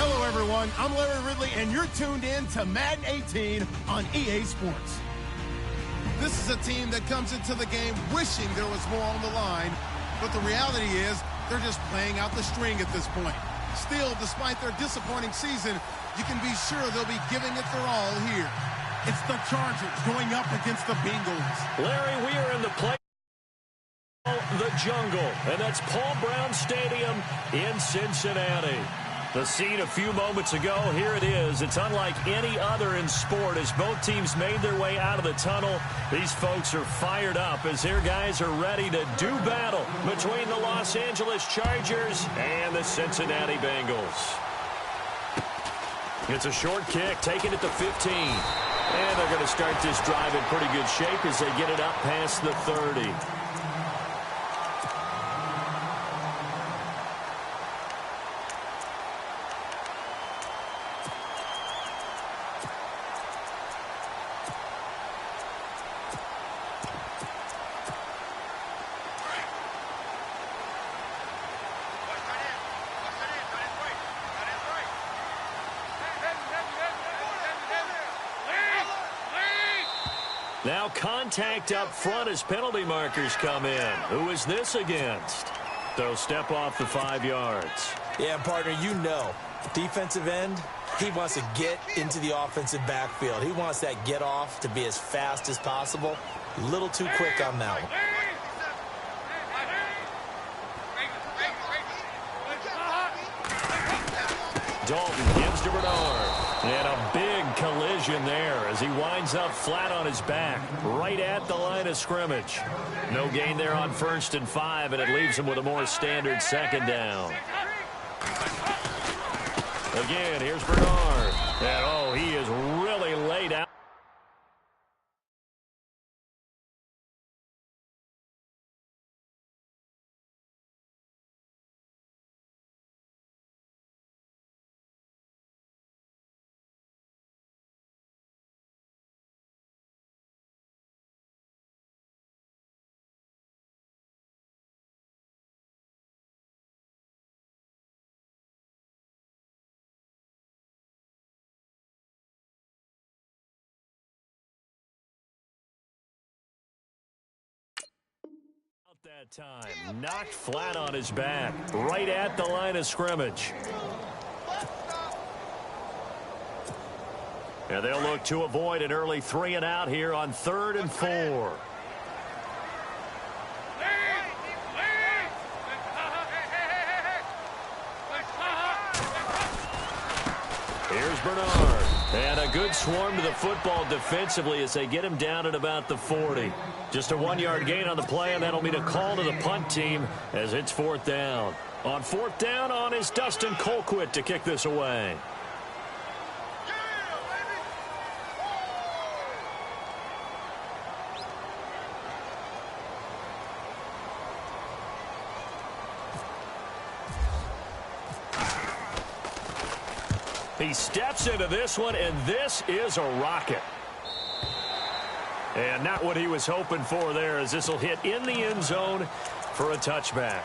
Hello, everyone. I'm Larry Ridley, and you're tuned in to Madden 18 on EA Sports. This is a team that comes into the game wishing there was more on the line, but the reality is they're just playing out the string at this point. Still, despite their disappointing season, you can be sure they'll be giving it their all here. It's the Chargers going up against the Bengals. Larry, we are in the play. The Jungle, and that's Paul Brown Stadium in Cincinnati. The scene a few moments ago, here it is. It's unlike any other in sport as both teams made their way out of the tunnel. These folks are fired up as their guys are ready to do battle between the Los Angeles Chargers and the Cincinnati Bengals. It's a short kick, taken at the 15. And they're going to start this drive in pretty good shape as they get it up past the 30. Now contact up front as penalty markers come in. Who is this against? They'll step off the 5 yards. Yeah, partner, you know, defensive end, he wants to get into the offensive backfield. He wants that get off to be as fast as possible. A little too quick on that one. Dalton gives to Bernard. And a big collision there as he winds up flat on his back right at the line of scrimmage. No gain there on 1st and 5, and it leaves him with a more standard 2nd down. Again, here's Bernard. And, oh, he is really laid out. That time, knocked flat on his back, right at the line of scrimmage. And they'll look to avoid an early 3 and out here on 3rd and 4. Here's Bernard. And a good swarm to the football defensively as they get him down at about the 40. Just a 1-yard gain on the play, and that'll mean a call to the punt team as it's 4th down. On 4th down on is Dustin Colquitt to kick this away. He steps into this one, and this is a rocket. And not what he was hoping for there, as this will hit in the end zone for a touchback.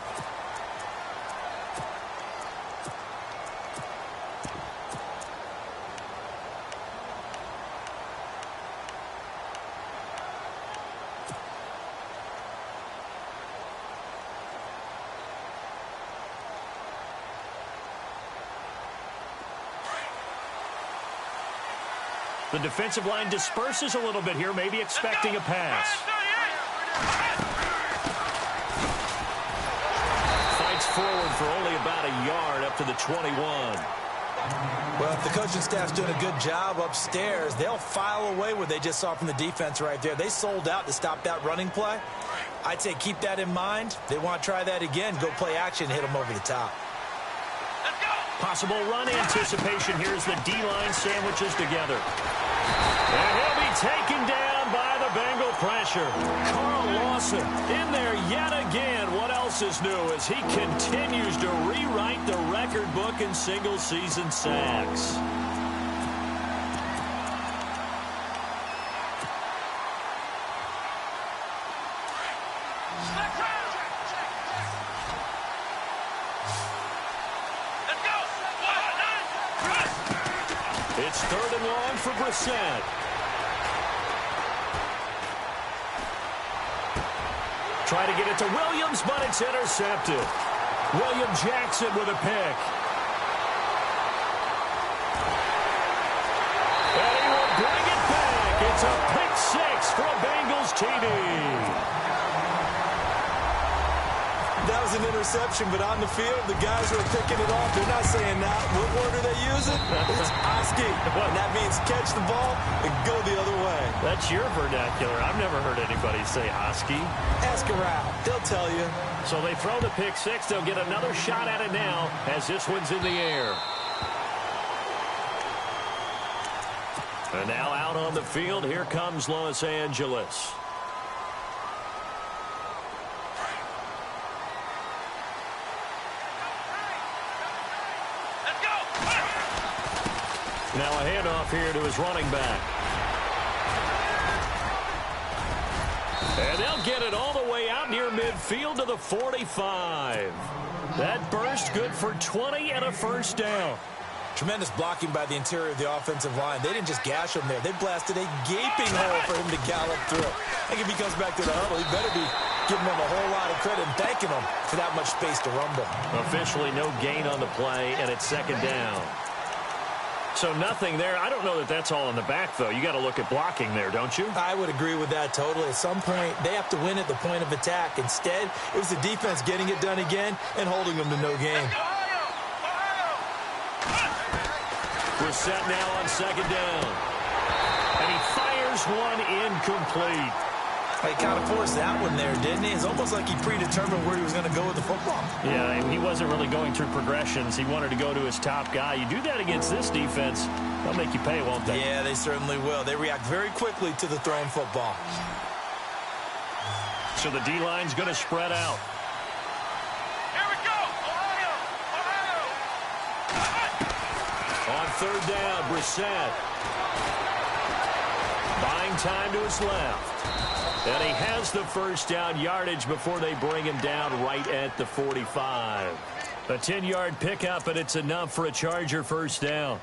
The defensive line disperses a little bit here, maybe expecting a pass. Fights forward for only about a yard up to the 21. Well, if the coaching staff's doing a good job upstairs, they'll file away what they just saw from the defense right there. They sold out to stop that running play. I'd say keep that in mind. They want to try that again, go play action, hit them over the top. Possible run anticipation here as the D-line sandwiches together. And he'll be taken down by the Bengal pressure. Carl Lawson in there yet again. What else is new as he continues to rewrite the record book in single-season sacks. It's 3rd and long for Brissett. Try to get it to Williams, but it's intercepted. William Jackson with a pick. And he will bring it back. It's a pick 6 for a Bengals TD. That was an interception, but on the field, the guys who are picking it off, they're not saying that. What word are they using? It's Oski. And that means catch the ball and go the other way. That's your vernacular. I've never heard anybody say Oski. Ask around. They'll tell you. So they throw the pick 6. They'll get another shot at it now as this one's in the air. And now out on the field, here comes Los Angeles. Now a handoff here to his running back. And they'll get it all the way out near midfield to the 45. That burst good for 20 and a first down. Tremendous blocking by the interior of the offensive line. They didn't just gash him there. They blasted a gaping hole for him to gallop through. I think if he comes back to the huddle, he better be giving him a whole lot of credit and thanking him for that much space to rumble. Officially no gain on the play, and it's 2nd down. So nothing there. I don't know that that's all in the back, though. You got to look at blocking there, don't you? I would agree with that totally. At some point, they have to win at the point of attack. Instead, it was the defense getting it done again and holding them to no gain. We're set now on 2nd down. And he fires one incomplete. He kind of forced that one there, didn't he? It's almost like he predetermined where he was going to go with the football. Yeah, and he wasn't really going through progressions. He wanted to go to his top guy. You do that against this defense, they'll make you pay, won't they? Yeah, they certainly will. They react very quickly to the thrown football. So the D-line's going to spread out. Here we go! Ohio! On 3rd down, Brissett. Buying time to his left. And he has the first down yardage before they bring him down right at the 45. A 10-yard pickup, and it's enough for a Charger first down.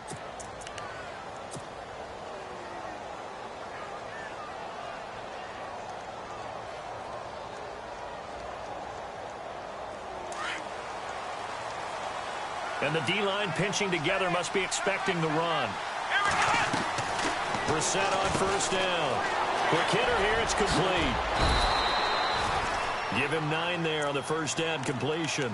And the D-line pinching together, must be expecting the run. Brissett on first down. Quick hitter here, it's complete. Give him 9 there on the first down completion.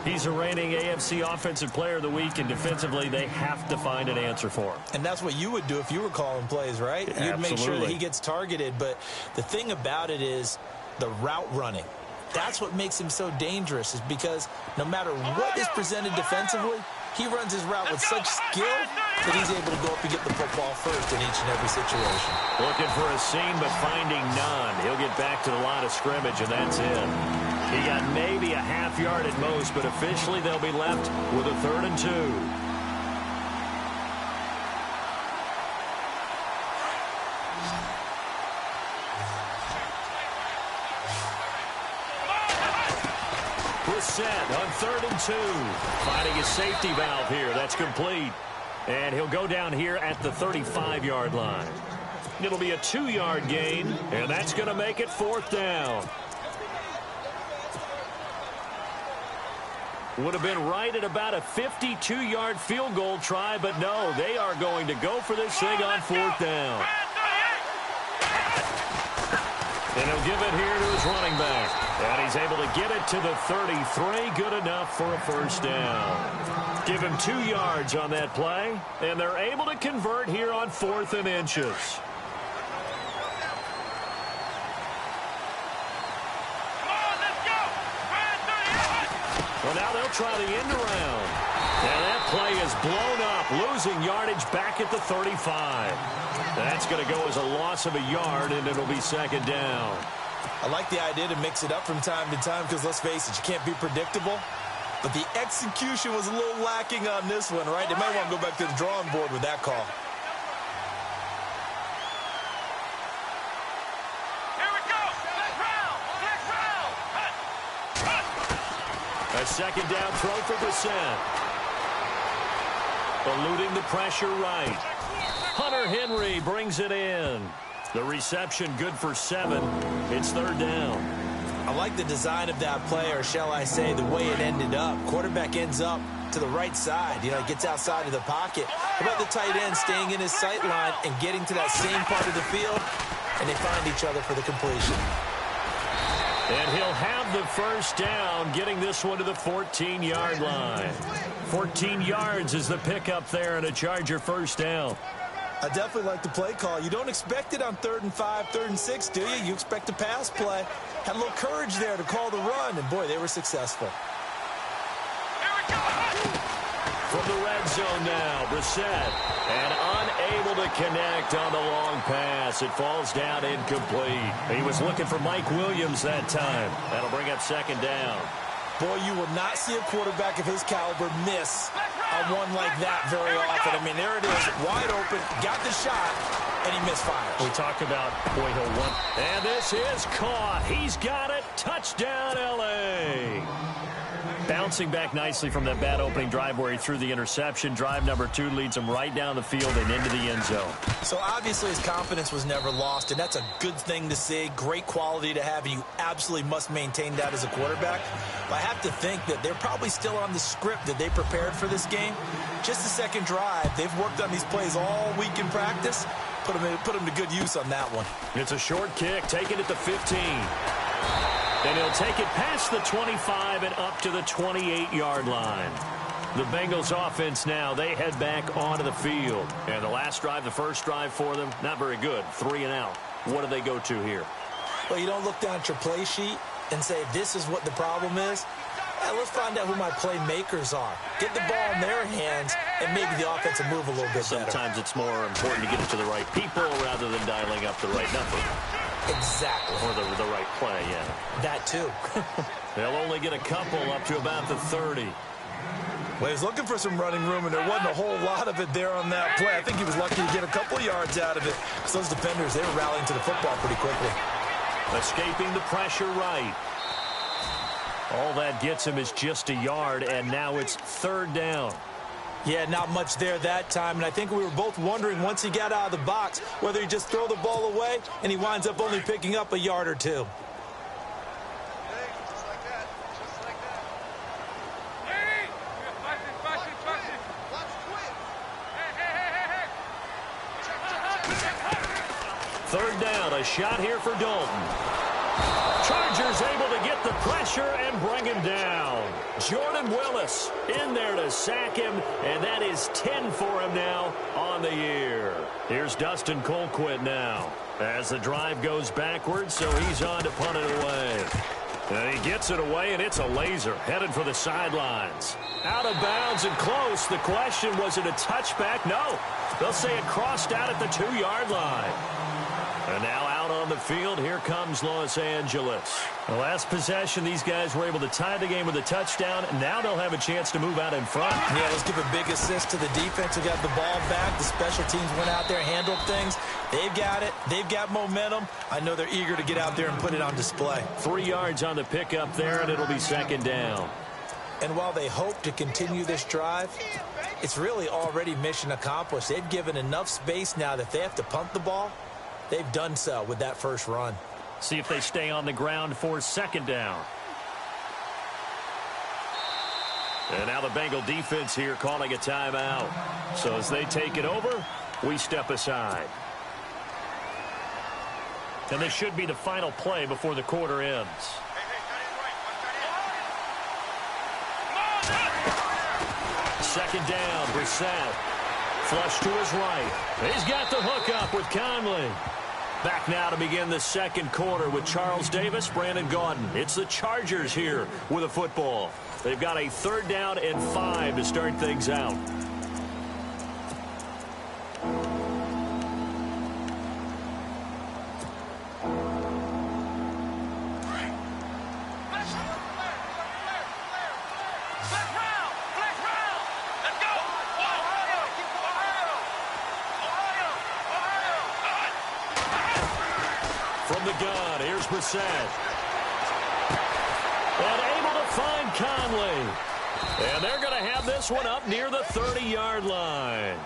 He's a reigning AFC Offensive Player of the Week, and defensively they have to find an answer for him. And that's what you would do if you were calling plays, right? Absolutely. You'd make sure that he gets targeted. But the thing about it is the route running. That's what makes him so dangerous, is because no matter what is presented defensively, he runs his route with such skill that he's able to go up and get the football first in each and every situation. Looking for a seam, but finding none. He'll get back to the line of scrimmage, and that's it. He got maybe a half yard at most, but officially they'll be left with a 3rd and 2. Brissett on 3rd and 2. Finding his safety valve here. That's complete. And he'll go down here at the 35-yard line. It'll be a 2-yard gain, and that's going to make it 4th down. Would have been right at about a 52-yard field goal try, but no, they are going to go for this thing on 4th down. And he'll give it here to his running back. And he's able to get it to the 33. Good enough for a first down. Give him 2 yards on that play. And they're able to convert here on 4th and inches. Well, now they'll try the end around. And that play is blown up, losing yardage back at the 35. That's going to go as a loss of a yard, and it'll be 2nd down. I like the idea to mix it up from time to time because, let's face it, you can't be predictable. But the execution was a little lacking on this one, right? They might want to go back to the drawing board with that call. Here we go! Next round! A 2nd down throw for Brissett. Eluding the pressure right. Hunter Henry brings it in. The reception good for 7. It's 3rd down. I like the design of that play, or shall I say the way it ended up. Quarterback ends up to the right side. Gets outside of the pocket. How about the tight end staying in his sight line and getting to that same part of the field, and they find each other for the completion. And he'll have the 1st down, getting this one to the 14-yard line. 14 yards is the pickup there, and a Charger 1st down. I definitely like the play call. You don't expect it on 3rd and 5, 3rd and 6, do you? You expect a pass play. Had a little courage there to call the run, and boy, they were successful. From the red zone now, Brissett, and unable to connect on the long pass. It falls down incomplete. He was looking for Mike Williams that time. That'll bring up 2nd down. Boy, you will not see a quarterback of his caliber miss a one like that very often. I mean, there it is, wide open, got the shot, and he misfires. We talk about, boy, he'll want. And this is caught. He's got it. Touchdown, L.A. Bouncing back nicely from that bad opening drive where he threw the interception. Drive number 2 leads him right down the field and into the end zone. So obviously his confidence was never lost, and that's a good thing to see. Great quality to have, and you absolutely must maintain that as a quarterback. But I have to think that they're probably still on the script that they prepared for this game. Just the second drive, they've worked on these plays all week in practice. Put them to good use on that one. It's a short kick, taken at the 15. And he'll take it past the 25 and up to the 28-yard line. The Bengals offense now, they head back onto the field. And the last drive, the first drive for them, not very good. 3 and out. What do they go to here? Well, you don't look down at your play sheet and say, this is what the problem is. Let's find out who my playmakers are. Get the ball in their hands, and maybe the offense will move a little bit better. Sometimes it's more important to get it to the right people rather than dialing up the right number. Exactly. Or the right play, yeah. That too. They'll only get a couple up to about the 30. Well, he was looking for some running room, and there wasn't a whole lot of it there on that play. I think he was lucky to get a couple yards out of it. Because those defenders, they were rallying to the football pretty quickly. Escaping the pressure right. All that gets him is just a yard, and now it's 3rd down. Yeah, not much there that time, and I think we were both wondering once he got out of the box whether he'd just throw the ball away, and he winds up only picking up a yard or 2. Third down, a shot here for Dalton. Chargers able to get the pressure and bring him down. Jordan Willis in there to sack him, and that is 10 for him now on the year. Here's Dustin Colquitt now as the drive goes backwards, so he's on to punt it away. And he gets it away, and it's a laser headed for the sidelines. Out of bounds and close. The question, was it a touchback? No. They'll say it crossed out at the 2-yard line. And now out on the field, here comes Los Angeles. The last possession, these guys were able to tie the game with a touchdown. Now they'll have a chance to move out in front. Yeah, let's give a big assist to the defense who got the ball back. The special teams went out there, handled things. They've got it. They've got momentum. I know they're eager to get out there and put it on display. 3 yards on the pickup there, and it'll be 2nd down. And while they hope to continue this drive, it's really already mission accomplished. They've given enough space now that if they have to punt the ball, they've done so with that first run. See if they stay on the ground for 2nd down. And now the Bengal defense here calling a timeout. So as they take it over, we step aside. And this should be the final play before the quarter ends. Second down, Brissett. Flush to his right. He's got the hook up with Conley. Back now to begin the second quarter with Charles Davis, Brandon Gaudin. It's the Chargers here with a football. They've got a 3rd down and 5 to start things out. From the gun, here's Brissett. And able to find Conley. And they're going to have this one up near the 30-yard line.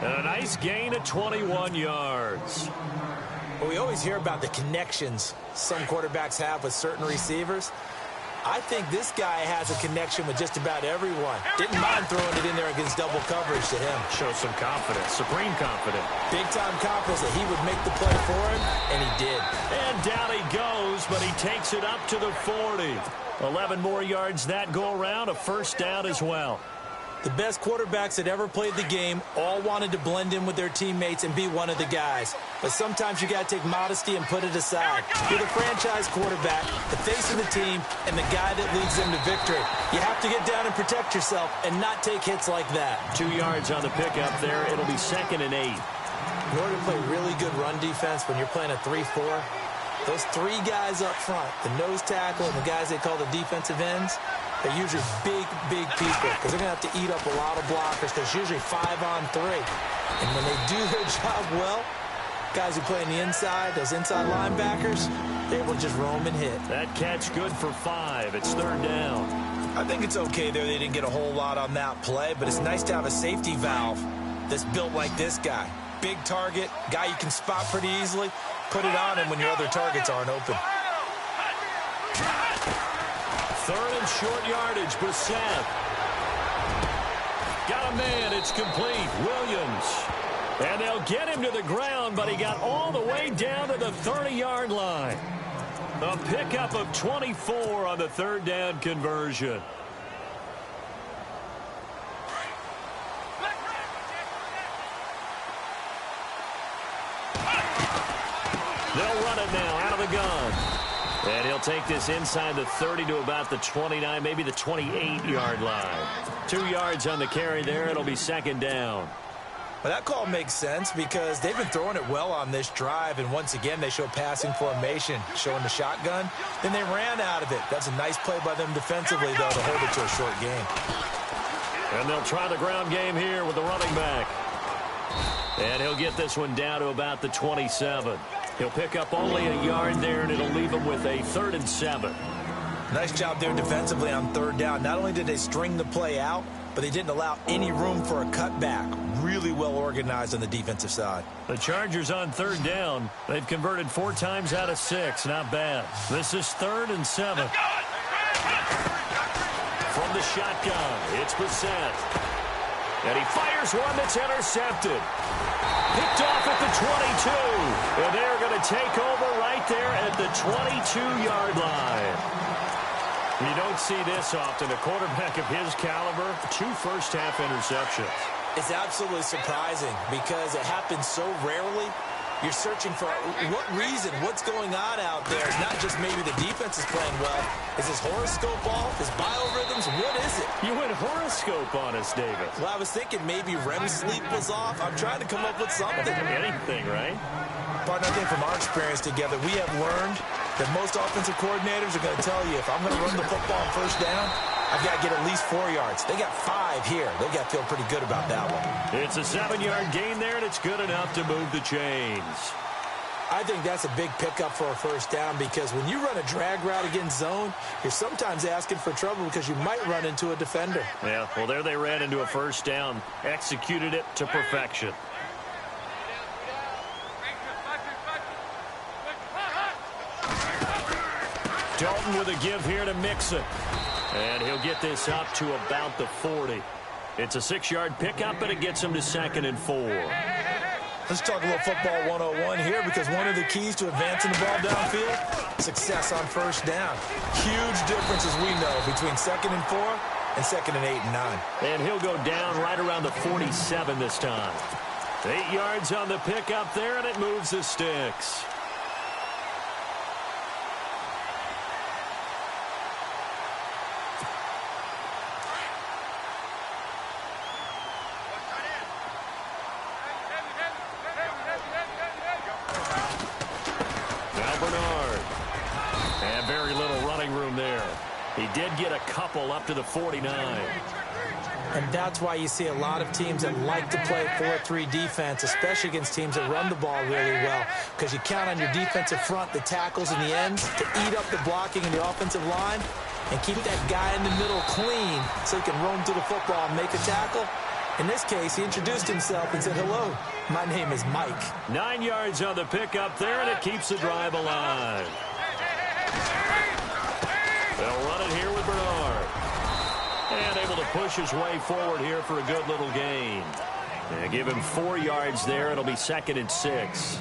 And a nice gain of 21 yards. Well, we always hear about the connections some quarterbacks have with certain receivers. I think this guy has a connection with just about everyone. Didn't mind throwing it in there against double coverage to him. Shows some confidence, supreme confidence. Big-time confidence that he would make the play for him, and he did. And down he goes, but he takes it up to the 40. 11 more yards that go around, a first down as well. The best quarterbacks that ever played the game all wanted to blend in with their teammates and be one of the guys. But sometimes you got to take modesty and put it aside. You're the franchise quarterback, the face of the team, and the guy that leads them to victory. You have to get down and protect yourself and not take hits like that. 2 yards on the pickup there. It'll be 2nd and 8. In order to play really good run defense when you're playing a 3-4, those 3 guys up front, the nose tackle and the guys they call the defensive ends, they're usually big people because they're going to have to eat up a lot of blockers because it's usually 5-on-3. And when they do their job well, guys who play on the inside, those inside linebackers, they're able to just roam and hit. That catch good for 5. It's 3rd down. I think it's okay there. They didn't get a whole lot on that play, but it's nice to have a safety valve that's built like this guy. Big target, guy you can spot pretty easily. Put it on him when your other targets aren't open. 3rd and short yardage, Brissett. Got a man, it's complete. Williams. And they'll get him to the ground, but he got all the way down to the 30-yard line. A pickup of 24 on the 3rd down conversion. They'll run it now out of the gun. And he'll take this inside the 30 to about the 29, maybe the 28-yard line. 2 yards on the carry there. It'll be 2nd down. Well, that call makes sense because they've been throwing it well on this drive, and once again they show passing formation, showing the shotgun. Then they ran out of it. That's a nice play by them defensively, though, to hold it to a short game. And they'll try the ground game here with the running back. And he'll get this one down to about the 27. He'll pick up only a yard there, and it'll leave him with a 3rd and 7. Nice job there defensively on 3rd down. Not only did they string the play out, but they didn't allow any room for a cutback. Really well organized on the defensive side. The Chargers on 3rd down. They've converted 4 times out of 6. Not bad. This is 3rd and 7. From the shotgun, it's Brissett. And he fires one that's intercepted. Picked off at the 22. And they're going to take over right there at the 22-yard line. You don't see this often. A quarterback of his caliber, 2 first-half interceptions. It's absolutely surprising because it happens so rarely. You're searching for what reason, what's going on out there. It's not just maybe the defense is playing well. Is his horoscope off? His biorhythms? What is it? You went horoscope on us, David. Well, I was thinking maybe REM sleep was off. I'm trying to come up with something. Anything, right? Partner, I think from our experience together, we have learned that most offensive coordinators are going to tell you, if I'm going to run the football on 1st down, I've got to get at least 4 yards. They got 5 here. They got to feel pretty good about that one. It's a 7-yard gain there, and it's good enough to move the chains. I think that's a big pickup for a 1st down because when you run a drag route against zone, you're sometimes asking for trouble because you might run into a defender. Yeah, well, there they ran into a 1st down, executed it to perfection. Dalton with a give here to Mixon. And he'll get this up to about the 40. It's a 6-yard pickup, and it gets him to 2nd and 4. Let's talk a little football 101 here because one of the keys to advancing the ball downfield, success on 1st down. Huge differences we know between 2nd and 4 and 2nd and 8 and 9. And he'll go down right around the 47 this time. 8 yards on the pickup there, and it moves the sticks. He did get a couple up to the 49. And that's why you see a lot of teams that like to play 4-3 defense, especially against teams that run the ball really well, because you count on your defensive front, the tackles and the ends, to eat up the blocking in the offensive line. and keep that guy in the middle clean so he can roam through the football and make a tackle. In this case, he introduced himself and said, hello, my name is Mike. 9 yards on the pickup there, and it keeps the drive alive. They'll run it here with Bernard. And able to push his way forward here for a good little gain. And give him 4 yards there. It'll be 2nd and 6.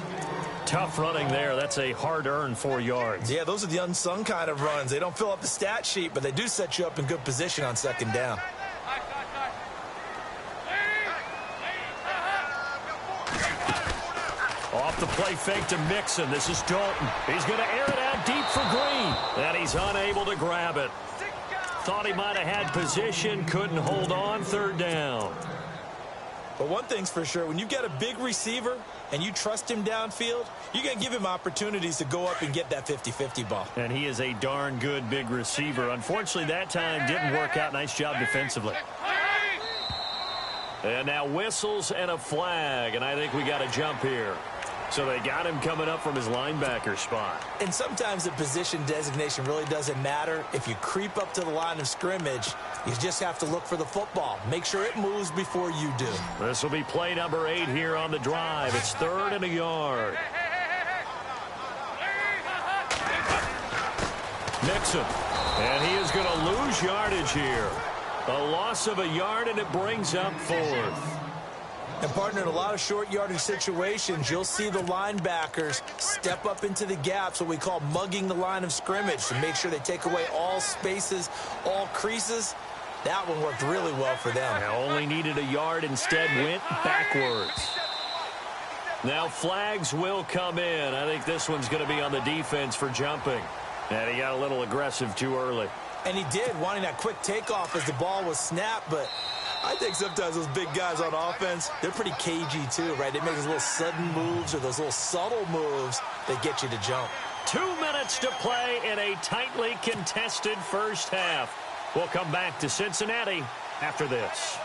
Tough running there. That's a hard-earned 4 yards. Yeah, those are the unsung kind of runs. They don't fill up the stat sheet, but they do set you up in good position on 2nd down. Off the play fake to Mixon. This is Dalton. He's going to air it out deep for Green. And he's unable to grab it. Thought he might have had position. Couldn't hold on. 3rd down. But one thing's for sure. When you get a big receiver and you trust him downfield, you're going to give him opportunities to go up and get that 50-50 ball. And he is a darn good big receiver. Unfortunately, that time didn't work out. Nice job defensively. And now whistles and a flag. And I think we got a jump here. So they got him coming up from his linebacker spot. And sometimes the position designation really doesn't matter. If you creep up to the line of scrimmage, you just have to look for the football. Make sure it moves before you do. This will be play number 8 here on the drive. It's 3rd and a yard. Mixon. And he is going to lose yardage here. A loss of a yard, and it brings up 4th. And, partner, in a lot of short yardage situations, you'll see the linebackers step up into the gaps, what we call mugging the line of scrimmage, to make sure they take away all spaces, all creases. That one worked really well for them. They only needed a yard, instead went backwards. Now flags will come in. I think this one's going to be on the defense for jumping. And he got a little aggressive too early. And he did, wanting that quick takeoff as the ball was snapped, but I think sometimes those big guys on offense, they're pretty cagey too, right? They make those little sudden moves or those little subtle moves that get you to jump. 2 minutes to play in a tightly contested first half. We'll come back to Cincinnati after this.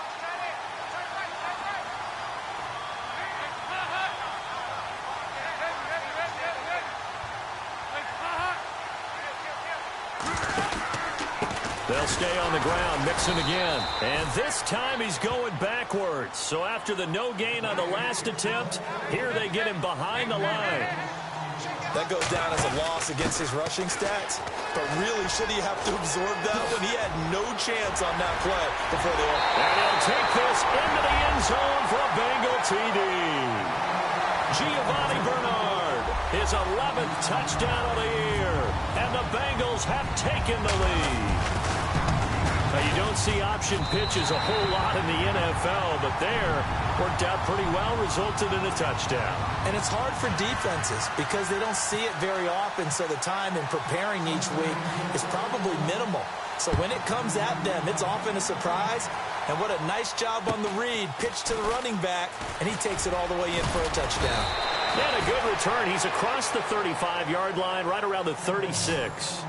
They'll stay on the ground. Mixon again. And this time he's going backwards. So after the no gain on the last attempt, here they get him behind the line. That goes down as a loss against his rushing stats. But really, should he have to absorb that one? He had no chance on that play before the end. And he'll take this into the end zone for a Bengal TD. Giovanni Bernard, his 11th touchdown of the year. And the Bengals have taken the lead. Now, you don't see option pitches a whole lot in the NFL, but there worked out pretty well, resulted in a touchdown. And it's hard for defenses because they don't see it very often, so the time in preparing each week is probably minimal. So when it comes at them, it's often a surprise. And what a nice job on the read, pitch to the running back, and he takes it all the way in for a touchdown. And a good return. He's across the 35-yard line, right around the 36.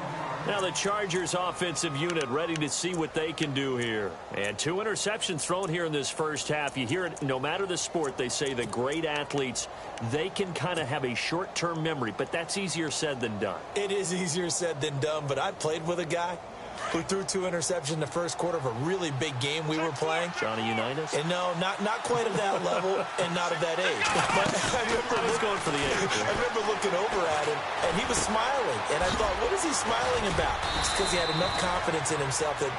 Now the Chargers offensive unit ready to see what they can do here. And 2 interceptions thrown here in this first half. You hear it no matter the sport. They say the great athletes, they can kind of have a short-term memory, but that's easier said than done. It is easier said than done, but I played with a guy who threw 2 interceptions in the first quarter of a really big game we were playing. Johnny Unitas? And no, not quite of that level and not of that age. But I was going for the age. I remember looking over at him, and he was smiling. And I thought, what is he smiling about? It's because he had enough confidence in himself that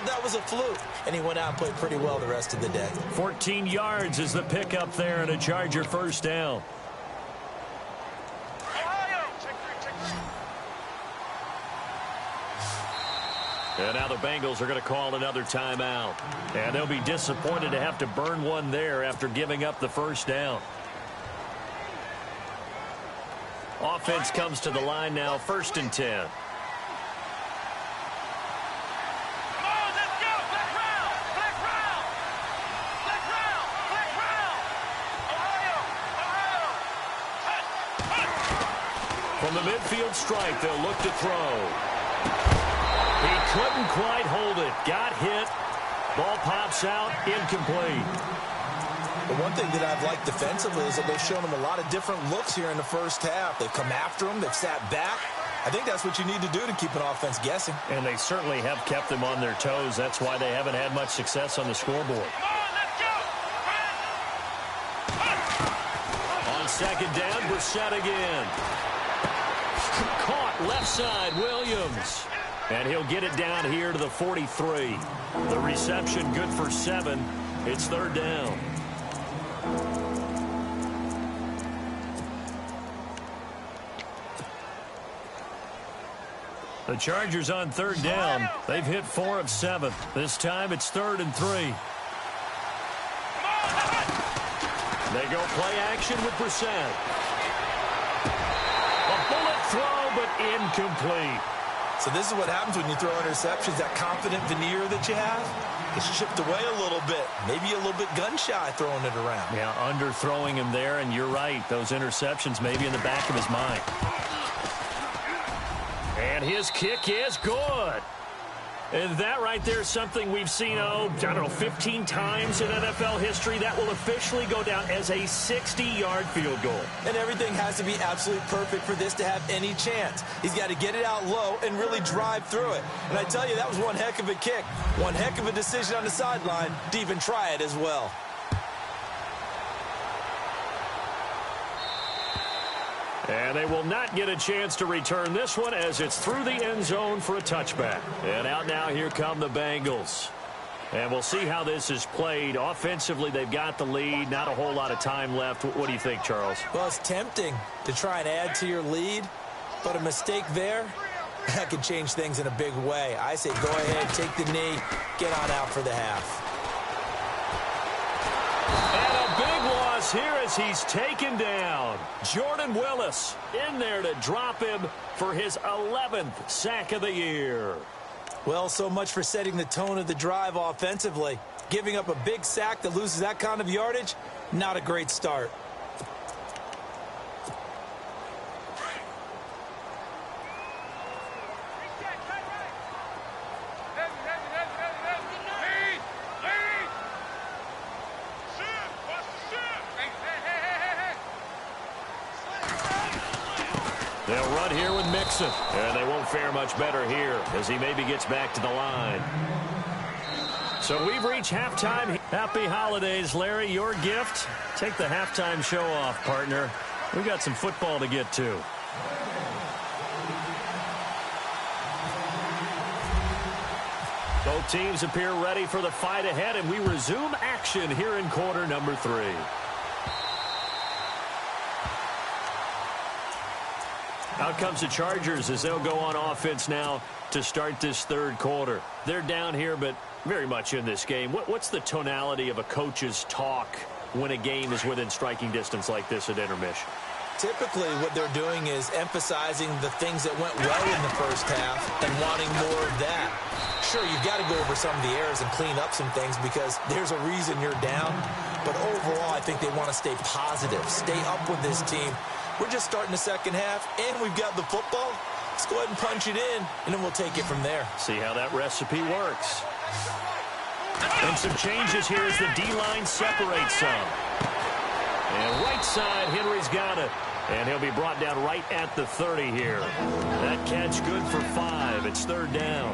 that was a fluke. And he went out and played pretty well the rest of the day. 14 yards is the pickup there, and a Charger first down. And now the Bengals are going to call another timeout. And they'll be disappointed to have to burn one there after giving up the first down. Offense comes to the line now, 1st and 10. From the midfield stripe, they'll look to throw. He couldn't quite hold it. Got hit. Ball pops out. Incomplete. The one thing that I've liked defensively is that they've shown him a lot of different looks here in the first half. They've come after him. They've sat back. I think that's what you need to do to keep an offense guessing. And they certainly have kept them on their toes. That's why they haven't had much success on the scoreboard. Come on, let's go. On second down, Brissett again. Caught left side, Williams. And he'll get it down here to the 43. The reception good for 7. It's third down. The Chargers on third down. They've hit 4 of 7. This time it's 3rd and 3. They go play action with Brissett. A bullet throw, but incomplete. So this is what happens when you throw interceptions. That confident veneer that you have gets chipped away a little bit. Maybe a little bit gun-shy throwing it around. Yeah, underthrowing him there, and you're right. Those interceptions maybe in the back of his mind. And his kick is good. And that right there is something we've seen, I don't know, 15 times in NFL history. That will officially go down as a 60-yard field goal. And everything has to be absolutely perfect for this to have any chance. He's got to get it out low and really drive through it. And I tell you, that was one heck of a kick. One heck of a decision on the sideline to even try it as well. And they will not get a chance to return this one as it's through the end zone for a touchback. And out now, here come the Bengals. And we'll see how this is played. Offensively, they've got the lead. Not a whole lot of time left. What do you think, Charles? Well, it's tempting to try and add to your lead, but a mistake there, that could change things in a big way. I say go ahead, take the knee, get on out for the half. And a big loss here as he's taken down. Jordan Willis in there to drop him for his 11th sack of the year. Well, so much for setting the tone of the drive offensively. Giving up a big sack that loses that kind of yardage, not a great start. They'll run here with Mixon. And they won't fare much better here as he maybe gets back to the line. So we've reached halftime. Happy holidays, Larry. Your gift? Take the halftime show off, partner. We've got some football to get to. Both teams appear ready for the fight ahead, and we resume action here in quarter number 3. Out comes the Chargers as they'll go on offense now to start this third quarter. They're down here, but very much in this game. What's the tonality of a coach's talk when a game is within striking distance like this at intermission? Typically, what they're doing is emphasizing the things that went well in the first half and wanting more of that. Sure, you've got to go over some of the errors and clean up some things because there's a reason you're down. But overall, I think they want to stay positive, stay up with this team. We're just starting the second half, and we've got the football. Let's go ahead and punch it in, and then we'll take it from there. See how that recipe works. And some changes here as the D-line separates some. And right side, Henry's got it. And he'll be brought down right at the 30 here. That catch good for 5. It's third down.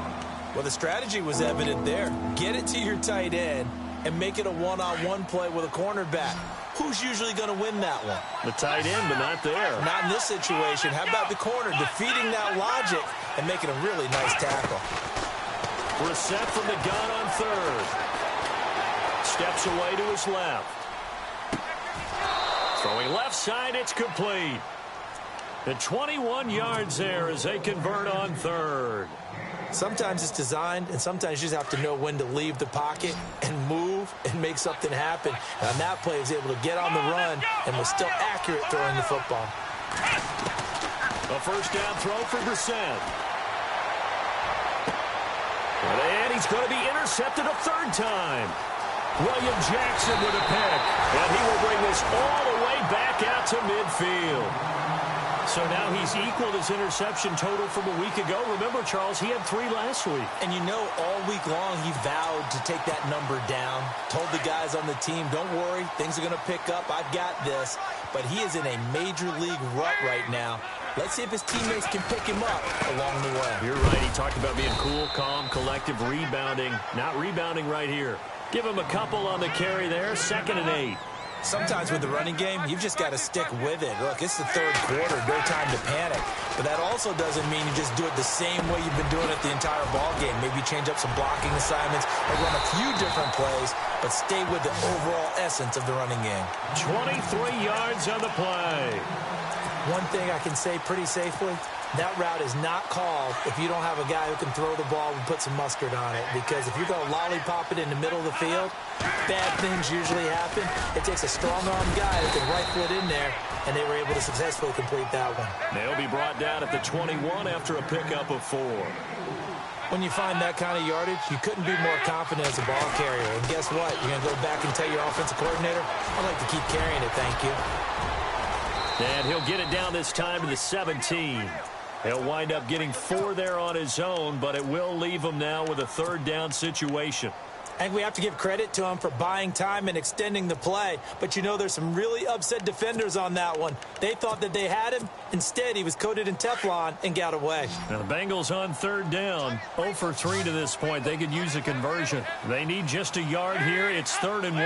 Well, the strategy was evident there. Get it to your tight end and make it a one-on-one play with a cornerback. Who's usually going to win that one? The tight end, but not there. Not in this situation. How about the corner defeating that logic and making a really nice tackle? Brissett from the gun on third. Steps away to his left. Throwing left side, it's complete. The 21 yards there as they convert on third. Sometimes it's designed, and sometimes you just have to know when to leave the pocket and move and make something happen. And on that play, he was able to get on the run and was still accurate throwing the football. A first down throw for Brissett. And he's going to be intercepted a third time. William Jackson with a pick. And he will bring this all the way back out to midfield. So now he's equaled his interception total from a week ago. Remember, Charles, he had 3 last week. And you know, all week long he vowed to take that number down. Told the guys on the team, don't worry, things are going to pick up. I've got this. But he is in a major league rut right now. Let's see if his teammates can pick him up along the way. You're right. He talked about being cool, calm, collective, rebounding. Not rebounding right here. Give him a couple on the carry there. 2nd and 8. Sometimes with the running game, you've just got to stick with it. Look, it's the 3rd quarter, no time to panic. But that also doesn't mean you just do it the same way you've been doing it the entire ball game. Maybe change up some blocking assignments or run a few different plays, but stay with the overall essence of the running game. 23 yards on the play. One thing I can say pretty safely, that route is not called if you don't have a guy who can throw the ball and put some mustard on it. Because if you're going to lollipop it in the middle of the field, bad things usually happen. It takes a strong-arm guy who can right foot in there, and they were able to successfully complete that one. They'll be brought down at the 21 after a pickup of 4. When you find that kind of yardage, you couldn't be more confident as a ball carrier. And guess what? You're going to go back and tell your offensive coordinator, I'd like to keep carrying it, thank you. And he'll get it down this time to the 17. He'll wind up getting 4 there on his own, but it will leave him now with a 3rd down situation. I think we have to give credit to him for buying time and extending the play. But, you know, there's some really upset defenders on that one. They thought that they had him. Instead, he was coated in Teflon and got away. Now, the Bengals on 3rd down. 0 for 3 to this point. They could use a conversion. They need just a yard here. It's 3rd and 1.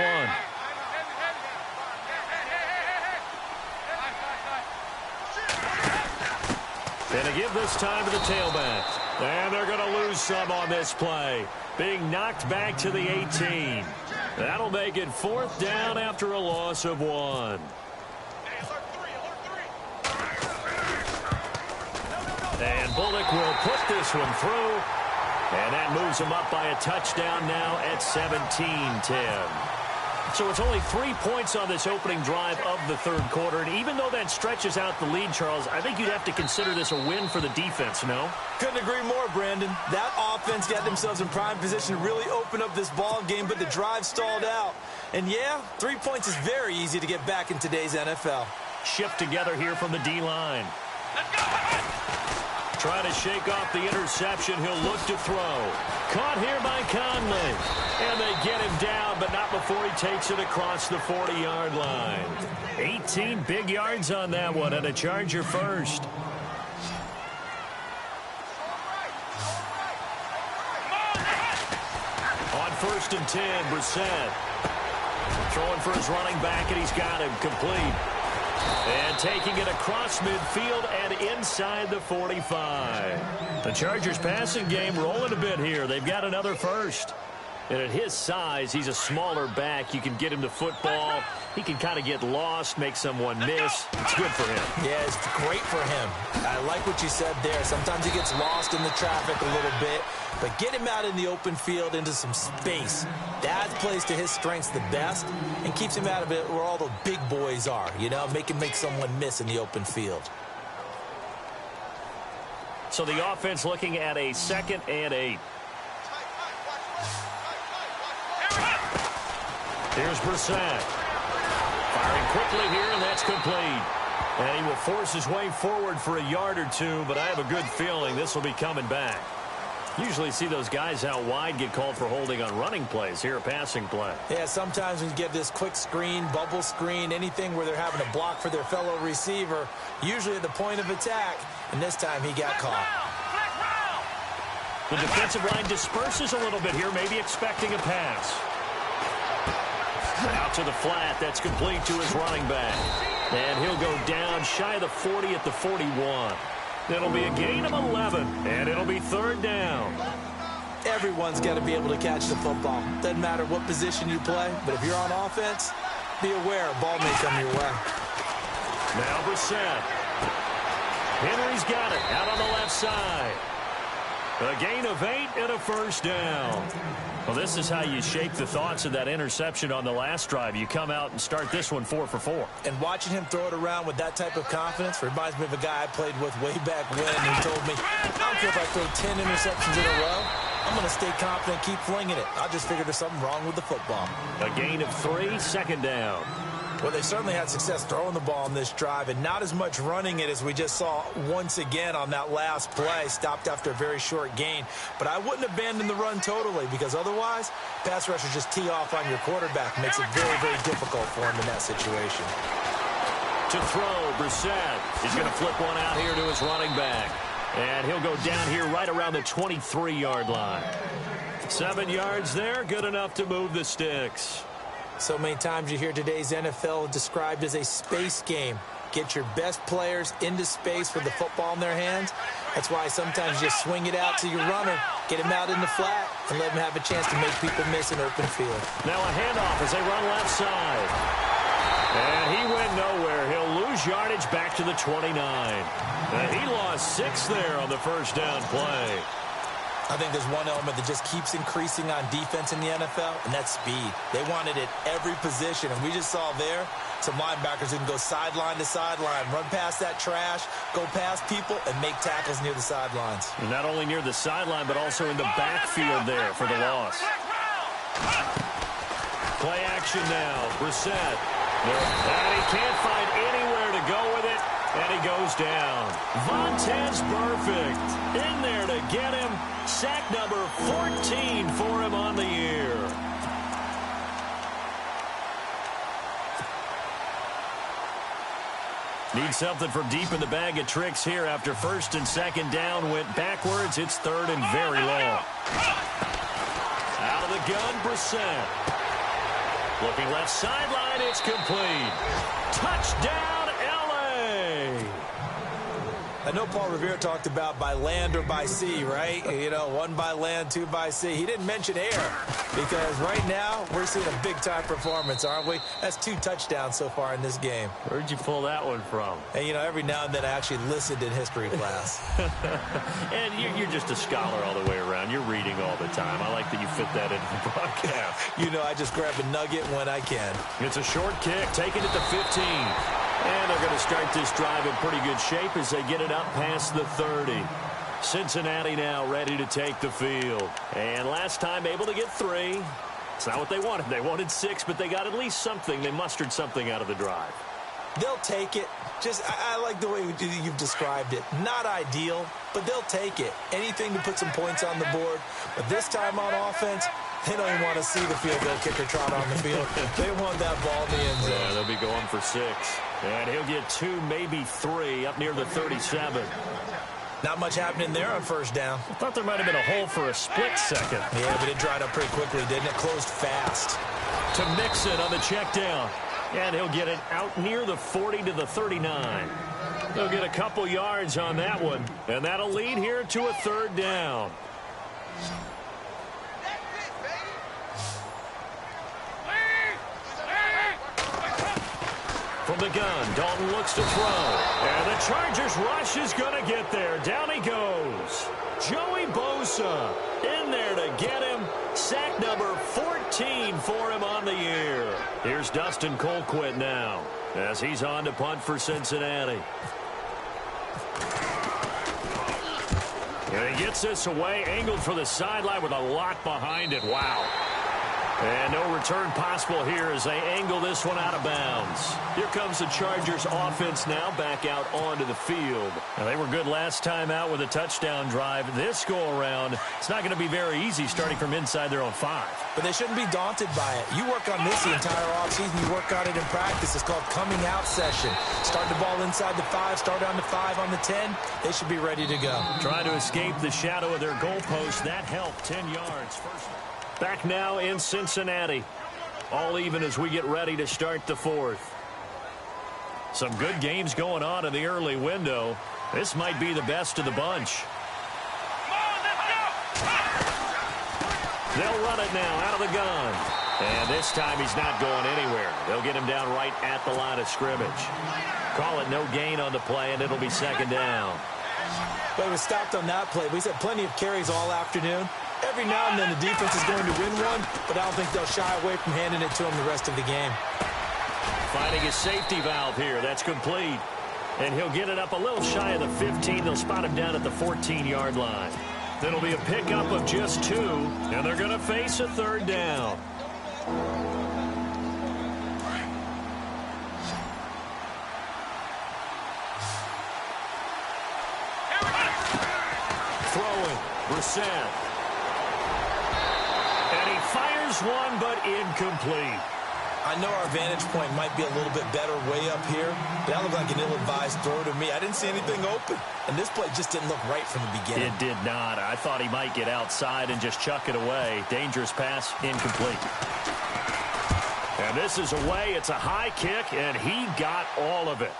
And to give this time to the tailback. And they're going to lose some on this play. Being knocked back to the 18. That'll make it 4th down after a loss of 1. And Bullock will put this one through. And that moves him up by a touchdown now at 17-10. So it's only 3 points on this opening drive of the 3rd quarter. And even though that stretches out the lead, Charles, I think you'd have to consider this a win for the defense, no? Couldn't agree more, Brandon. That offense got themselves in prime position to really open up this ball game, but the drive stalled out. And, yeah, 3 points is very easy to get back in today's NFL. Shift together here from the D-line. Trying to shake off the interception. He'll look to throw. Caught here by Conley. And they get him down, but not before he takes it across the 40-yard line. 18 big yards on that one, and a Charger first. On 1st and 10, Brissett. Throwing for his running back, and he's got him complete. And taking it across midfield and inside the 45. The Chargers passing game rolling a bit here. They've got another first. And at his size, he's a smaller back. You can get him the football. He can kind of get lost, make someone miss. It's good for him. Yeah, it's great for him. I like what you said there. Sometimes he gets lost in the traffic a little bit. But get him out in the open field into some space. That plays to his strengths the best and keeps him out of it where all the big boys are. You know, make someone miss in the open field. So the offense looking at a 2nd and 8. Here's Brissett. Firing quickly here, and that's complete. And he will force his way forward for a yard or 2, but I have a good feeling this will be coming back. Usually see those guys out wide get called for holding on running plays. Here, a passing play. Yeah, sometimes when you get this quick screen, bubble screen, anything where they're having to block for their fellow receiver, usually at the point of attack, and this time he got caught. The defensive line disperses a little bit here, maybe expecting a pass. Out to the flat. That's complete to his running back. And he'll go down shy of the 40 at the 41. It'll be a gain of 11, and it'll be 3rd down. Everyone's got to be able to catch the football. Doesn't matter what position you play, but if you're on offense, be aware a ball may come your way. Now Brissett. Henry's got it out on the left side. A gain of 8 and a 1st down. Well, this is how you shake the thoughts of that interception on the last drive. You come out and start this one 4 for 4. And watching him throw it around with that type of confidence reminds me of a guy I played with way back when who told me, I don't care if I throw 10 interceptions in a row. I'm going to stay confident, keep flinging it. I just figured there's something wrong with the football. A gain of 3, 2nd down. Well, they certainly had success throwing the ball on this drive and not as much running it as we just saw once again on that last play. Stopped after a very short gain. But I wouldn't abandon the run totally because otherwise, pass rushers just tee off on your quarterback. Makes it very, very difficult for him in that situation. To throw, Brissett. He's going to flip one out here to his running back. And he'll go down here right around the 23-yard line. 7 yards there, good enough to move the sticks. So many times you hear today's NFL described as a space game. Get your best players into space with the football in their hands. That's why sometimes you just swing it out to your runner, get him out in the flat, and let him have a chance to make people miss an open field. Now a handoff as they run left side. And he went nowhere. He'll lose yardage back to the 29. He lost 6 there on the first down play. I think there's one element that just keeps increasing on defense in the NFL, and that's speed. They want it at every position, and we just saw there some linebackers who can go sideline to sideline, run past that trash, go past people, and make tackles near the sidelines. And not only near the sideline, but also in the backfield there for the loss. Play action now. Brissett. And he can't find anywhere to go with it, and he goes down. Vontaze Burfict in there to get him. Sack number 14 for him on the year. Need something from deep in the bag of tricks here after first and second down went backwards. It's third and very long. Out of the gun, Brissett. Looking left sideline, it's complete. Touchdown, L.A. I know Paul Revere talked about by land or by sea, right? You know, 1 by land, 2 by sea. He didn't mention air because right now we're seeing a big-time performance, aren't we? That's 2 touchdowns so far in this game. Where'd you pull that one from? And, you know, every now and then I actually listened in history class. And you're just a scholar all the way around. You're reading all the time. I like that you fit that into the broadcast. You know, I just grab a nugget when I can. It's a short kick, taking it to 15. And they're going to start this drive in pretty good shape as they get it up past the 30. Cincinnati now ready to take the field. And last time able to get 3. It's not what they wanted. They wanted 6, but they got at least something. They mustered something out of the drive. They'll take it. Just, I like the way you've described it. Not ideal, but they'll take it. Anything to put some points on the board. But this time on offense, they don't even want to see the field goal kicker trot on the field. They want that ball in the end zone. Yeah, they'll be going for 6. And he'll get 2, maybe 3 up near the 37. Not much happening there on first down. I thought there might have been a hole for a split second. Yeah, but it dried up pretty quickly, didn't it? Closed fast. To Mixon on the check down. And he'll get it out near the 40 to the 39. They'll get a couple yards on that one. And that'll lead here to a 3rd down. From the gun, Dalton looks to throw. And the Chargers rush is going to get there. Down he goes. Joey Bosa in there to get him. Sack number 14 for him on the year. Here's Dustin Colquitt now as he's on to punt for Cincinnati. And he gets this away, angled for the sideline with a lot behind it. Wow. And no return possible here as they angle this one out of bounds. Here comes the Chargers offense now back out onto the field. Now, they were good last time out with a touchdown drive. This go-around, it's not going to be very easy starting from inside their own 5. But they shouldn't be daunted by it. You work on this the entire offseason. You work on it in practice. It's called coming out session. Start the ball inside the 5, start on the 5, on the 10. They should be ready to go. Trying to escape the shadow of their goalpost. That helped. 10 yards. First. Back now in Cincinnati. All even as we get ready to start the 4th. Some good games going on in the early window. This might be the best of the bunch. They'll run it now out of the gun. And this time he's not going anywhere. They'll get him down right at the line of scrimmage. Call it no gain on the play, and it'll be 2nd down. But it was stopped on that play. We've had plenty of carries all afternoon. Every now and then the defense is going to win one, but I don't think they'll shy away from handing it to him the rest of the game. Finding his safety valve here. That's complete. And he'll get it up a little shy of the 15. They'll spot him down at the 14-yard line. It'll be a pickup of just 2, and they're going to face a 3rd down. Throwing, Brissett. And he fires one, but incomplete. I know our vantage point might be a little bit better way up here, but that looked like an ill-advised throw to me. I didn't see anything open, and this play just didn't look right from the beginning. It did not. I thought he might get outside and just chuck it away. Dangerous pass, incomplete. And this is away. It's a high kick, and he got all of it.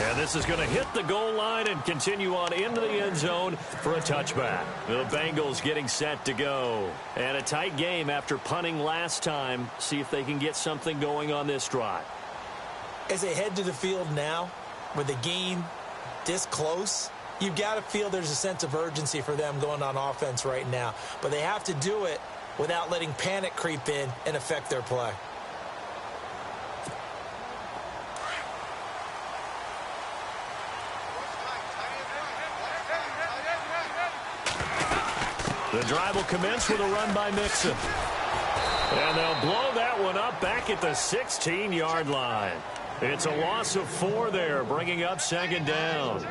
And this is going to hit the goal line and continue on into the end zone for a touchback. The Bengals getting set to go. And a tight game after punting last time. See if they can get something going on this drive. As they head to the field now, with the game this close, you've got to feel there's a sense of urgency for them going on offense right now. But they have to do it without letting panic creep in and affect their play. The drive will commence with a run by Mixon. And they'll blow that one up back at the 16-yard line. It's a loss of 4 there, bringing up second down.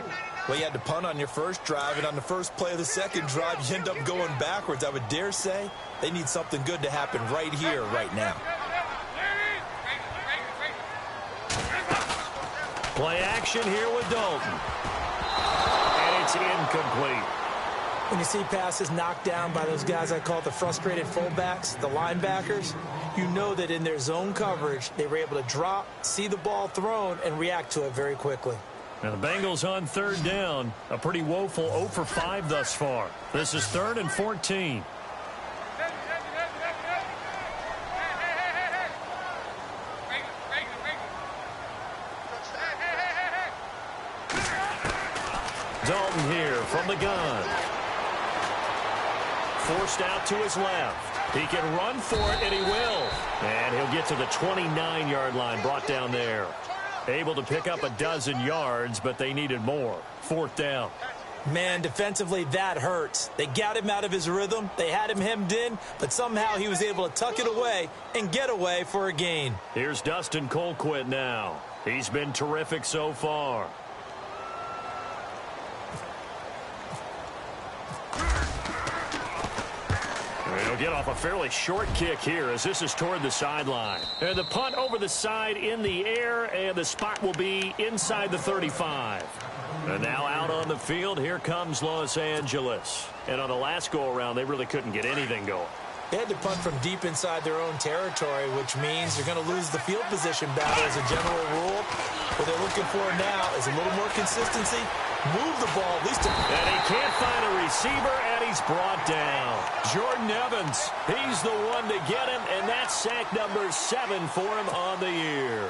Well, you had to punt on your first drive, and on the first play of the second drive, you end up going backwards. I would dare say they need something good to happen right here, right now. Play action here with Dalton. And it's incomplete. When you see passes knocked down by those guys I call the frustrated fullbacks, the linebackers, you know that in their zone coverage, they were able to drop, see the ball thrown, and react to it very quickly. Now the Bengals on third down. A pretty woeful 0 for 5 thus far. This is 3rd and 14. Dalton here from the gun. Forced out to his left. He can run for it, and he will. And he'll get to the 29-yard line, brought down there. Able to pick up a dozen yards, but they needed more. 4th down. Man, defensively, that hurts. They got him out of his rhythm. They had him hemmed in, but somehow he was able to tuck it away and get away for a gain. Here's Dustin Colquitt now. He's been terrific so far. He'll get off a fairly short kick here as this is toward the sideline. And the punt over the side in the air, and the spot will be inside the 35. And now out on the field, here comes Los Angeles. And on the last go-around, they really couldn't get anything going. They had to punt from deep inside their own territory, which means you're going to lose the field position battle as a general rule. What they're looking for now is a little more consistency. Move the ball at least. And he can't find a receiver, and he's brought down. Jordan Evans, he's the one to get him, and that's sack number 7 for him on the year.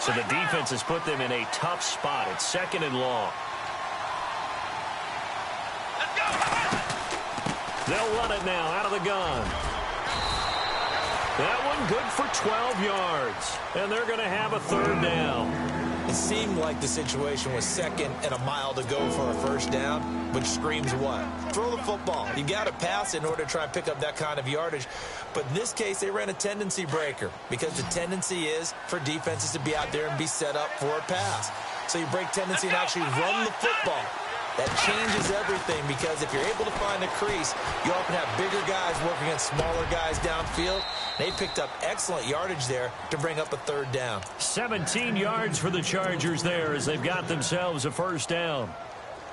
So the defense has put them in a tough spot. It's 2nd and long. They'll run it now out of the gun. That one good for 12 yards. And they're going to have a 3rd down. It seemed like the situation was 2nd and a mile to go for a 1st down, which screams what? Throw the football. You got to pass in order to try and pick up that kind of yardage. But in this case, they ran a tendency breaker because the tendency is for defenses to be out there and be set up for a pass. So you break tendency and actually run the football. That changes everything because if you're able to find a crease, you often have bigger guys working against smaller guys downfield. They picked up excellent yardage there to bring up a 3rd down. 17 yards for the Chargers there as they've got themselves a 1st down.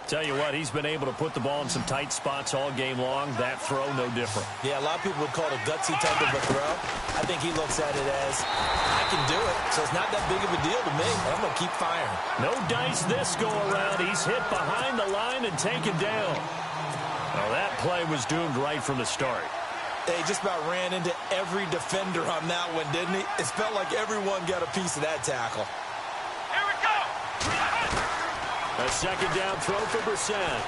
Tell you what, he's been able to put the ball in some tight spots all game long. That throw, no different. Yeah, a lot of people would call it a gutsy type of a throw. I think he looks at it as, I can do it, so it's not that big of a deal to me. I'm going to keep firing. No dice this go-around. He's hit behind the line and taken down. Well, that play was doomed right from the start. They just about ran into every defender on that one, didn't he? It felt like everyone got a piece of that tackle. Here we go. A 2nd down throw for Brissett.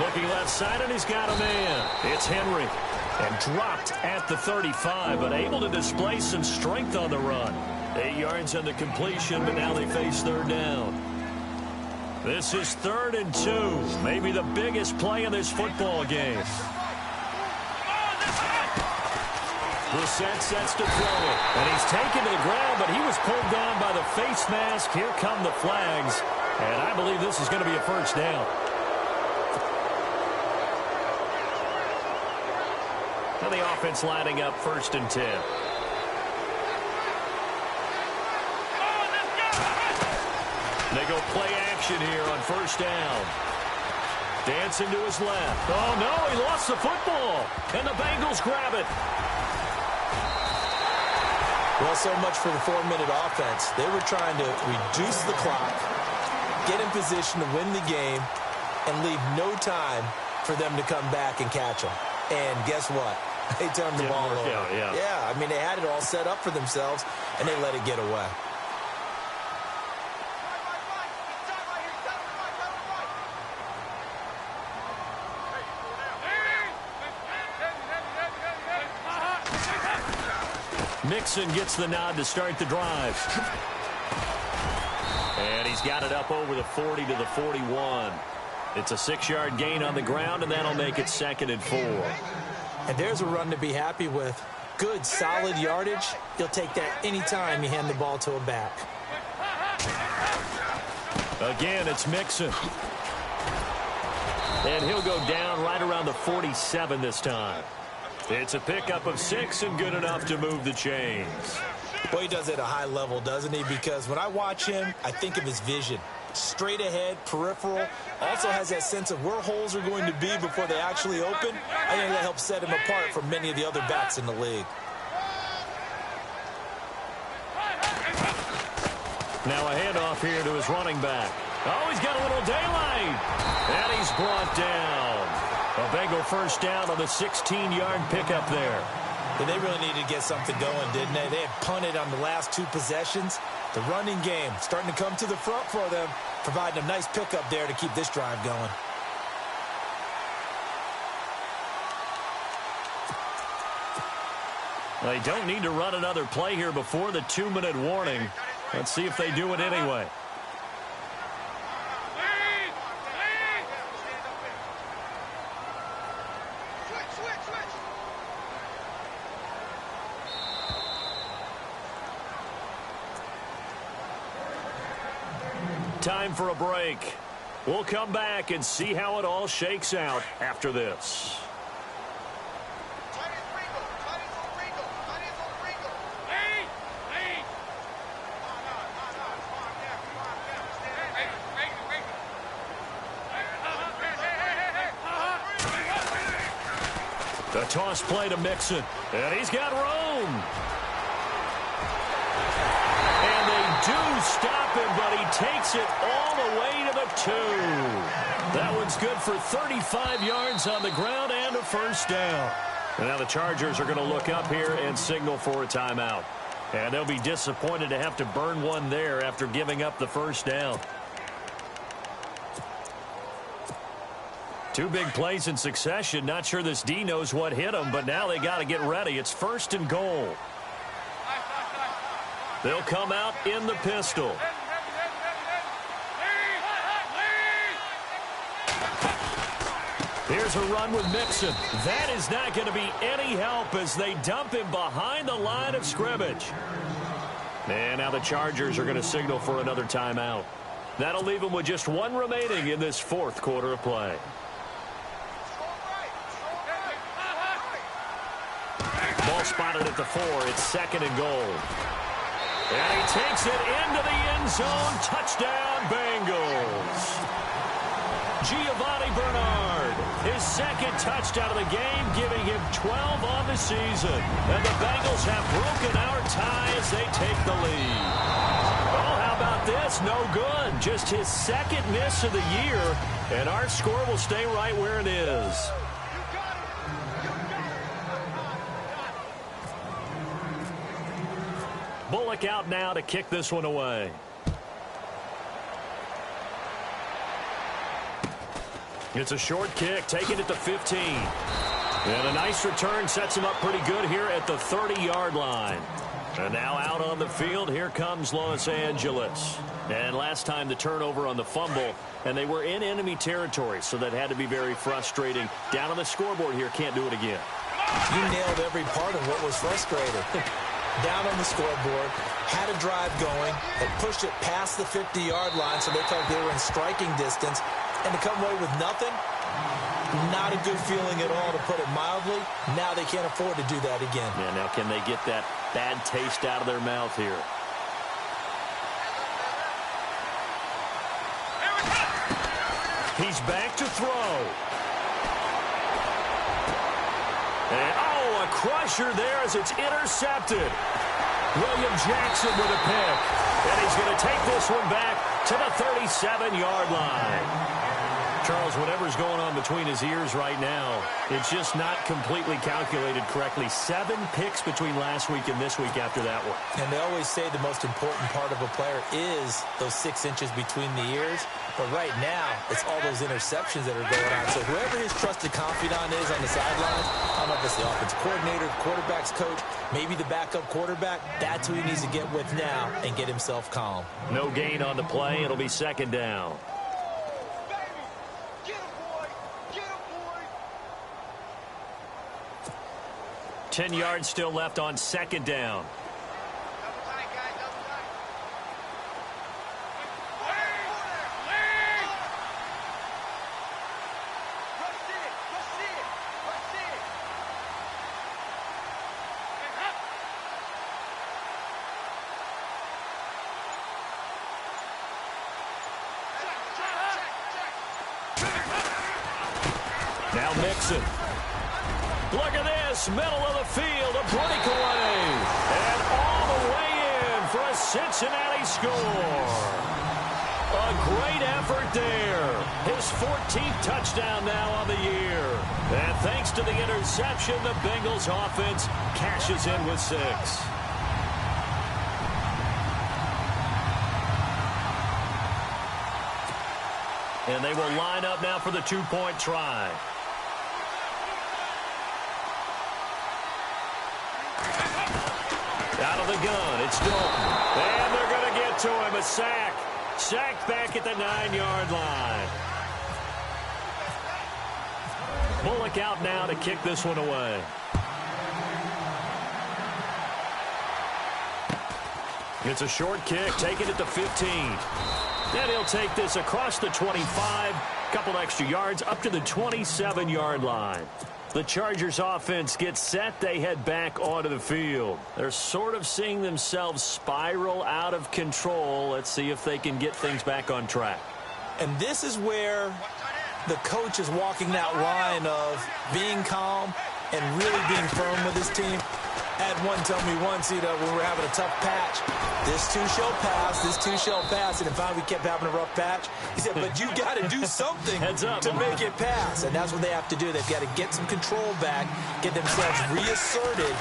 Looking left side, and he's got a man. It's Henry. And dropped at the 35, but able to display some strength on the run. 8 yards on the completion, but now they face 3rd down. This is 3rd and 2. Maybe the biggest play in this football game. Brissett sets to throw it. And he's taken to the ground, but he was pulled down by the face mask. Here come the flags. And I believe this is going to be a 1st down. And the offense lining up 1st and 10. They go play action here on 1st down. Dancing to his left. Oh, no, he lost the football. And the Bengals grab it. Well, so much for the 4-minute offense. They were trying to reduce the clock, get in position to win the game, and leave no time for them to come back and catch them. And guess what? They turned the ball over. Yeah, I mean, they had it all set up for themselves, and they let it get away. Mixon gets the nod to start the drive. And he's got it up over the 40 to the 41. It's a 6-yard gain on the ground, and that'll make it 2nd and 4. And there's a run to be happy with. Good, solid yardage. You'll take that anytime you hand the ball to a back. Again, it's Mixon. And he'll go down right around the 47 this time. It's a pickup of 6 and good enough to move the chains. Well, he does it at a high level, doesn't he? Because when I watch him, I think of his vision. Straight ahead, peripheral. Also has that sense of where holes are going to be before they actually open. I think that helps set him apart from many of the other backs in the league. Now a handoff here to his running back. Oh, he's got a little daylight. And he's brought down. A Bengal 1st down on the 16-yard pickup there. And they really needed to get something going, didn't they? They had punted on the last 2 possessions. The running game starting to come to the front for them, providing a nice pickup there to keep this drive going. They don't need to run another play here before the 2-minute warning. Let's see if they do it anyway. Time for a break. We'll come back and see how it all shakes out after this. The toss play to Mixon. And he's got room. And they do stop him, but he takes it all the way to the 2. That one's good for 35 yards on the ground and a 1st down. And now the Chargers are going to look up here and signal for a timeout. And they'll be disappointed to have to burn one there after giving up the 1st down. 2 big plays in succession. Not sure this D knows what hit him, but now they got to get ready. It's 1st and goal. They'll come out in the pistol. Here's a run with Mixon. That is not going to be any help as they dump him behind the line of scrimmage. And now the Chargers are going to signal for another timeout. That'll leave them with just 1 remaining in this 4th quarter of play. Ball spotted at the 4. It's 2nd and goal. And he takes it into the end zone. Touchdown, Bengals. Giovanni Bernard, his 2nd touchdown of the game, giving him 12 on the season. And the Bengals have broken our tie as they take the lead. Oh, how about this? No good. Just his 2nd miss of the year. And our score will stay right where it is. Bullock out now to kick this one away. It's a short kick, taking it to 15. And a nice return sets him up pretty good here at the 30-yard line. And now out on the field, here comes Los Angeles. And last time the turnover on the fumble, and they were in enemy territory, so that had to be very frustrating. Down on the scoreboard here, can't do it again. You nailed every part of what was frustrating. Down on the scoreboard, had a drive going, had pushed it past the 50-yard line so they felt they were in striking distance, and to come away with nothing, Not a good feeling at all, to put it mildly. Now they can't afford to do that again. Yeah, now can they get that bad taste out of their mouth here? He's back to throw. And, oh, a crusher there as it's intercepted. William Jackson with a pick. And he's going to take this one back to the 37-yard line. Charles, whatever's going on between his ears right now, it's just not completely calculated correctly. 7 picks between last week and this week after that one. And they always say the most important part of a player is those 6 inches between the ears. But right now, it's all those interceptions that are going on. So whoever his trusted confidant is on the sidelines, I don't know if it's the offensive coordinator, quarterback's coach, maybe the backup quarterback, that's who he needs to get with now and get himself calm. No gain on the play. It'll be second down. 10 yards still left on second down. Now Mixon. Look at this, middle of the field, a breakaway. And all the way in for a Cincinnati score. A great effort there. His 14th touchdown now on the year. And thanks to the interception, the Bengals offense cashes in with 6. And they will line up now for the 2-point try. Out of the gun, it's Dalton. And they're going to get to him. A sack. Sacked back at the 9-yard line. Bullock out now to kick this one away. It's a short kick, taking it to 15. Then he'll take this across the 25. Couple extra yards up to the 27-yard line. The Chargers offense gets set. They head back onto the field. They're sort of seeing themselves spiral out of control. Let's see if they can get things back on track. And this is where the coach is walking that line of being calm and really being firm with his team. I had one tell me once, when we were having a tough patch, this too shall pass, this too shall pass, and if we kept having a rough patch, he said, but you got to do something to make it pass, and that's what they have to do. They've got to get some control back, get themselves reasserted,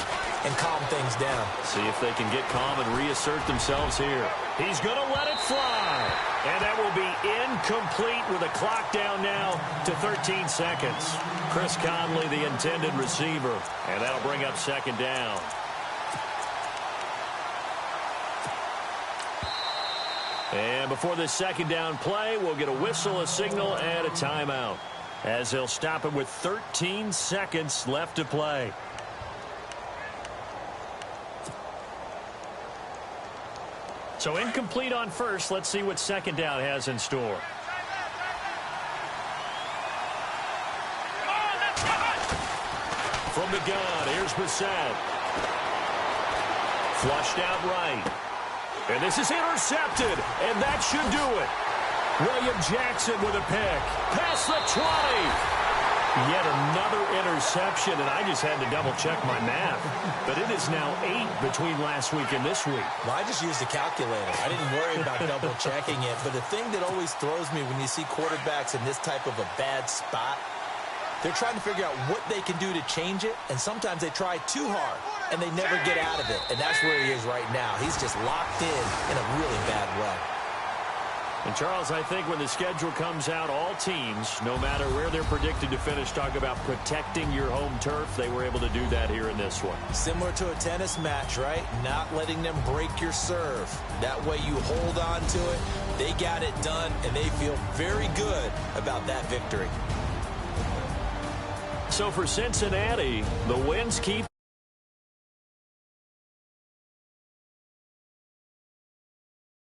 and calm things down. See if they can get calm and reassert themselves here. He's going to let it fly, and that will be incomplete with the clock down now to 13 seconds. Chris Conley, the intended receiver, and that'll bring up second down. And before this second down play, we'll get a whistle, a signal, and a timeout, as they'll stop it with 13 seconds left to play. So incomplete on first. Let's see what second down has in store. From the gun, here's Brissett. Flushed out right. And this is intercepted, and that should do it. William Jackson with a pick. Past the 20. Yet another interception, and I just had to double-check my math. But it is now 8 between last week and this week. Well, I just used a calculator. I didn't worry about double-checking it. But the thing that always throws me when you see quarterbacks in this type of a bad spot, they're trying to figure out what they can do to change it, and sometimes they try too hard, and they never get out of it. And that's where he is right now. He's just locked in a really bad way. And, Charles, I think when the schedule comes out, all teams, no matter where they're predicted to finish, talk about protecting your home turf. They were able to do that here in this one. Similar to a tennis match, right? Not letting them break your serve. That way you hold on to it. They got it done, and they feel very good about that victory. So for Cincinnati, the wins keep